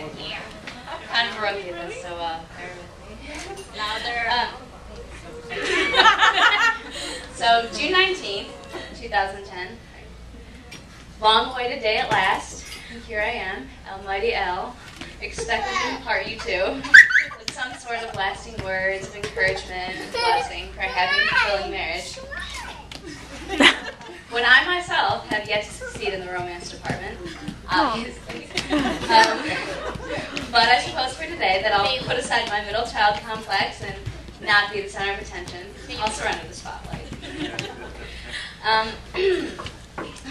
Okay. Kind of a rookie at this, so bear with me. Louder. So, June 19th, 2010. Long-awaited day at last. And here I am, Almighty L, expected to impart you two with some sort of lasting words of encouragement and blessing for a happy and fulfilling marriage. When I myself have yet to succeed in the romance department, obviously. But I suppose for today that I'll put aside my middle child complex and not be the center of attention. I'll surrender the spotlight.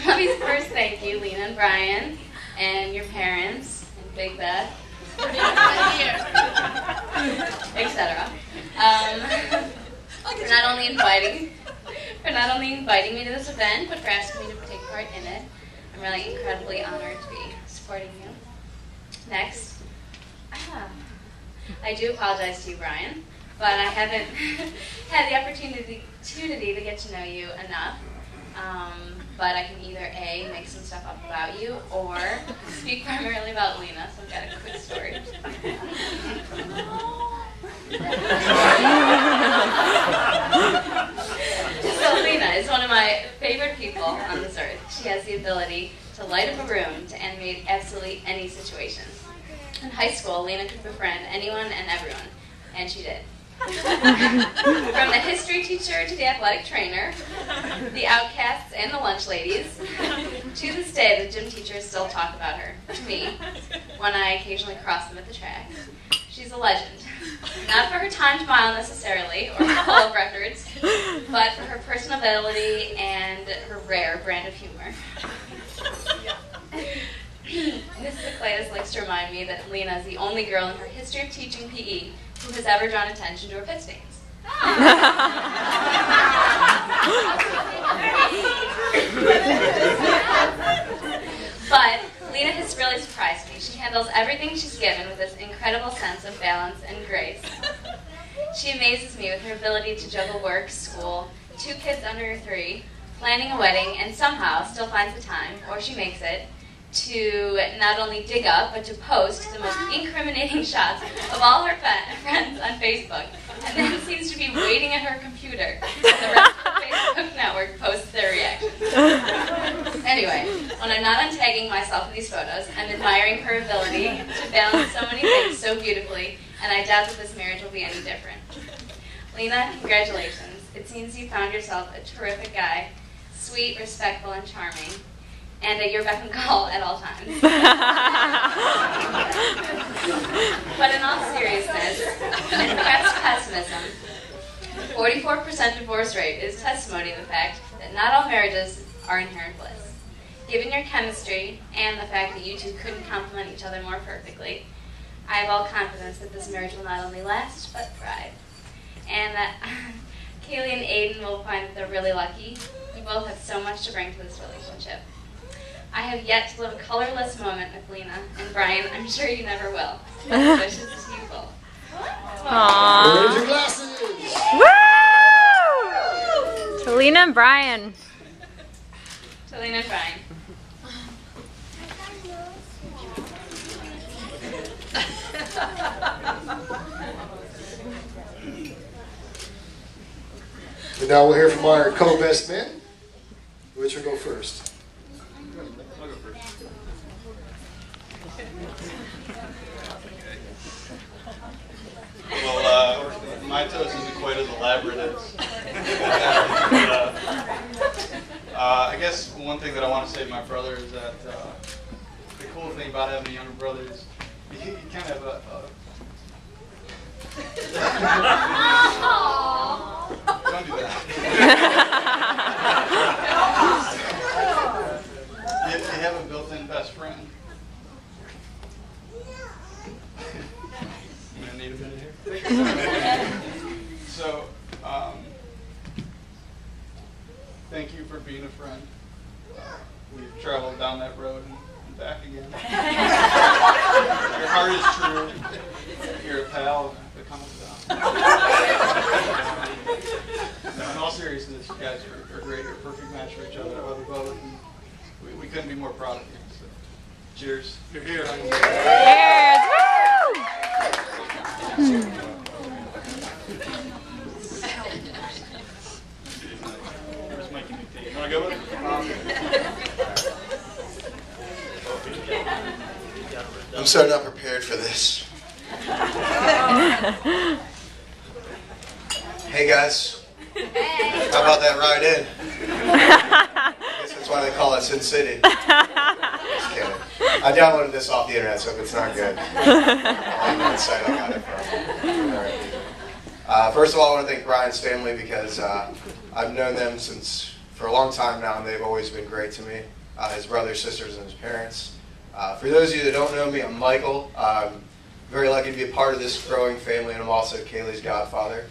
Let me first thank you, Lena and Brian, and your parents, and Big Beth, etc. For not only inviting me to this event, but for asking me to take part in it. I'm really incredibly honored to be supporting you. Next, I do apologize to you, Brian, but I haven't had the opportunity to get to know you enough. But I can either A, make some stuff up about you, or speak primarily about Lena, so I've got a quick story. So Lena is one of my favorite people on this earth. She has the ability to light up a room to animate absolutely any situation. In high school, Lena could befriend anyone and everyone, and she did. From the history teacher to the athletic trainer, the outcasts and the lunch ladies, to this day the gym teachers still talk about her, to me, when I occasionally cross them at the track. She's a legend. Not for her timed mile necessarily, or her pull-up records, but for her personability and her rare brand of humor. Mrs. Claytis likes to remind me that Lena is the only girl in her history of teaching PE who has ever drawn attention to her pit stains. But Lena has really surprised me. She handles everything she's given with this incredible sense of balance and grace. She amazes me with her ability to juggle work, school, 2 kids under 3, planning a wedding, and somehow still finds the time, or she makes it, to not only dig up, but to post the most incriminating shots of all her friends on Facebook, and then seems to be waiting at her computer as the rest of the Facebook network posts their reactions. Anyway, when I'm not untagging myself in these photos, I'm admiring her ability to balance so many things so beautifully, and I doubt that this marriage will be any different. Lena, congratulations. It seems you found yourself a terrific guy, sweet, respectful, and charming, and at your beck and call at all times. But in all seriousness, and past pessimism, 44% divorce rate is testimony of the fact that not all marriages are inherent bliss. Given your chemistry and the fact that you two couldn't complement each other more perfectly, I have all confidence that this marriage will not only last, but thrive. And that Kaylee and Aiden will find that they're really lucky. You both have so much to bring to this relationship. I have yet to live a colorless moment with Lena, and Brian, I'm sure you never will. Best wishes to you both. Aww. Raise your glasses! Woo! To Lena and Brian. To Lena and Brian. And now we'll hear from our co-best men. Which will go first? I'll go first. Well, my toast isn't quite as elaborate as I guess one thing that I want to say to my brother is that the cool thing about having a younger brother is you kind of have don't do that. You have a built-in best friend. I'm going to need a minute here. So, thank you for being a friend. We've traveled down that road and back again. Your heart is true. You're a pal and a confidant. In all seriousness, you guys are great. You're a perfect match for each other. I love you both. And we couldn't be more proud of you. So, cheers. You're here. Cheers. I'm so not prepared for this. Hey guys. How about that ride in? I guess that's why they call it Sin City. Just kidding. I downloaded this off the internet, so if it's not good, I'll leave that site I got it from. First of all, I want to thank Brian's family because I've known them for a long time now, and they've always been great to me. His brothers, sisters, and his parents. For those of you that don't know me, I'm Michael. I'm very lucky to be a part of this growing family, and I'm also Kaylee's godfather.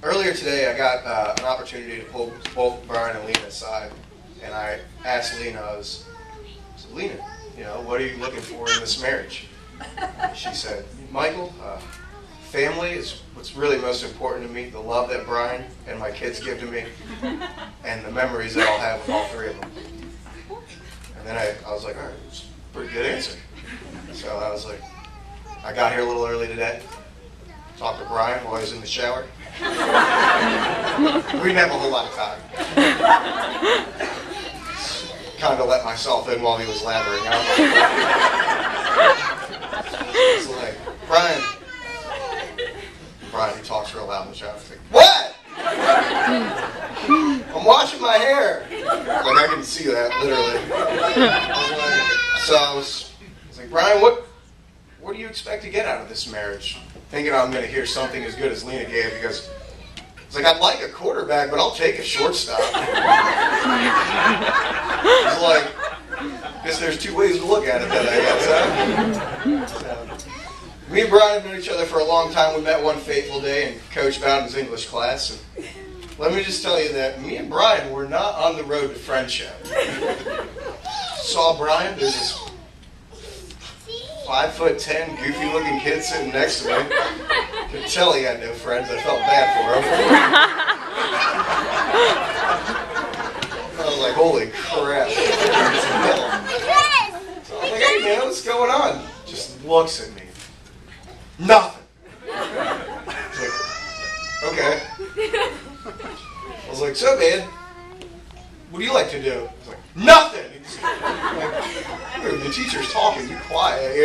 Earlier today, I got an opportunity to pull both Brian and Lena aside, and I asked Lena, I said, Lena, what are you looking for in this marriage? She said, Michael, family is what's really most important to me, the love that Brian and my kids give to me, and the memories that I'll have with all three of them. And then I was like, all right, that's a pretty good answer. So I was like, I got here a little early today, talked to Brian while he was in the shower. We didn't have a whole lot of time. Kind of let myself in while he was lathering up. It's like, Brian, he talks real loud in the shower. He's like, what? I'm washing my hair. Like, I can see that, literally. I was like, Brian, what do you expect to get out of this marriage? Thinking I'm going to hear something as good as Lena gave, because it's like, I'd like a quarterback, but I'll take a shortstop. It's like, I guess there's two ways to look at it then, I guess. So, me and Brian have known each other for a long time. We met one fateful day in Coach Bowden's English class. And let me just tell you that me and Brian were not on the road to friendship. Saw Brian, there's this 5'10", goofy-looking kid sitting next to me. Could tell he had no friends. I felt bad for him. I was like, holy crap. So I'm like, hey man, what's going on? Just looks at me. Nothing. I was like, okay. I was like, so man, what do you like to do? He's like, nothing. He's like, the teacher's talking, you quiet,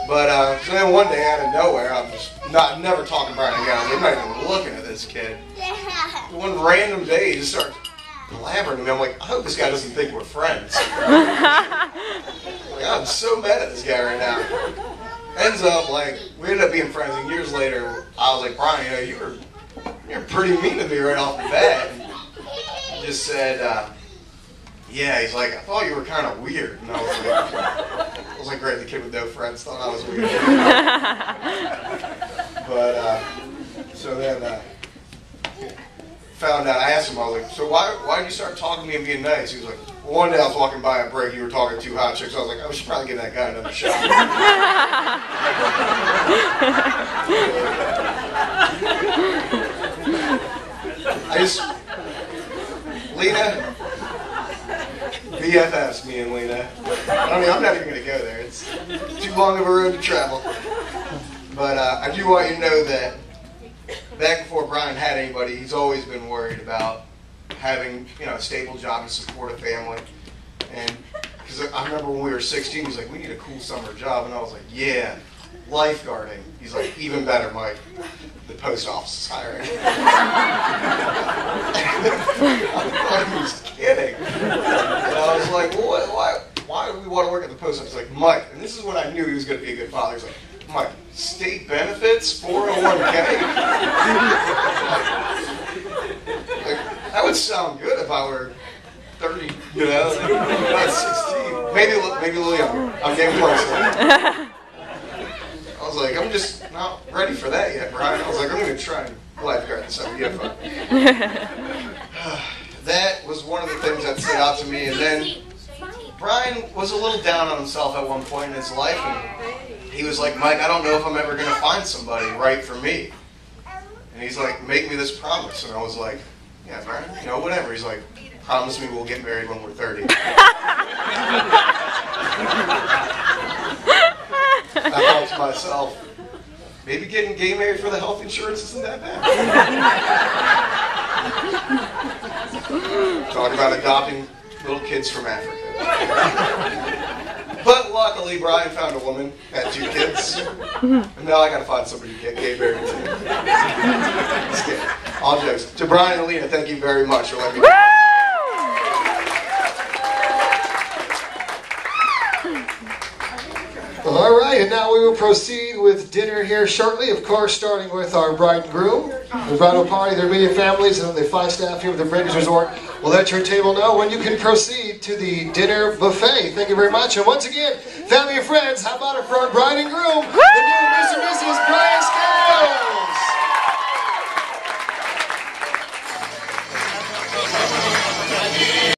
But so then one day out of nowhere, I'm just never talking to Brian again. I'm not even looking at this kid. One random day, he just starts blabbering to me. I'm like, I hope this guy doesn't think we're friends. Like, I'm so mad at this guy right now. Ends up, we ended up being friends, and years later, I was like, Brian, you're pretty mean to me right off the bat. And he just said, yeah, he's like, I thought you were kind of weird. And I was like, great, the kid with no friends thought I was weird. But, so then, found out, I asked him, I was like, so why did you start talking to me and being nice? He was like, well, one day I was walking by a break, you were talking to two hot chicks. I was like, I should probably give that guy another shot. Lena, BFFs, me and Lena. I'm not even going to go there. It's too long of a road to travel. But I do want you to know that back before Brian had anybody, he's always been worried about having, a stable job to support a family. And because I remember when we were 16, he's like, we need a cool summer job. And I was like, yeah, lifeguarding. He's like, even better, Mike. The post office is hiring. I thought he was kidding. And I was like, well, why do we want to work at the post office? He's like, Mike, and this is when I knew he was going to be a good father. He's like, Mike, state benefits, 401k? That would sound good if I were 30, not 16. Maybe a little younger. I'm getting close. I was like, I'm just not ready for that yet, Brian. I was like, I'm going to try and lifeguard this summer. Yeah, fun. That was one of the things that stood out to me. And then Brian was a little down on himself at one point in his life. And he was like, Mike, I don't know if I'm ever going to find somebody right for me. And he's like, make me this promise. And I was like, yeah, Brian, whatever. He's like, promise me we'll get married when we're 30. I thought to myself, maybe getting gay married for the health insurance isn't that bad. Talking about adopting little kids from Africa. But luckily, Brian found a woman, had 2 kids, and now I got to find somebody to get gay married to. Just kidding. All jokes. To Brian and Lena, thank you very much for letting me. All right, and now we will proceed with dinner here shortly. Of course, starting with our bride and groom, the bridal party, their immediate families, and the fine staff here with the Bridges Resort will let your table know when you can proceed to the dinner buffet. Thank you very much. And once again, family and friends, how about it for our bride and groom, the new Mr. and Mrs. Brian Scott.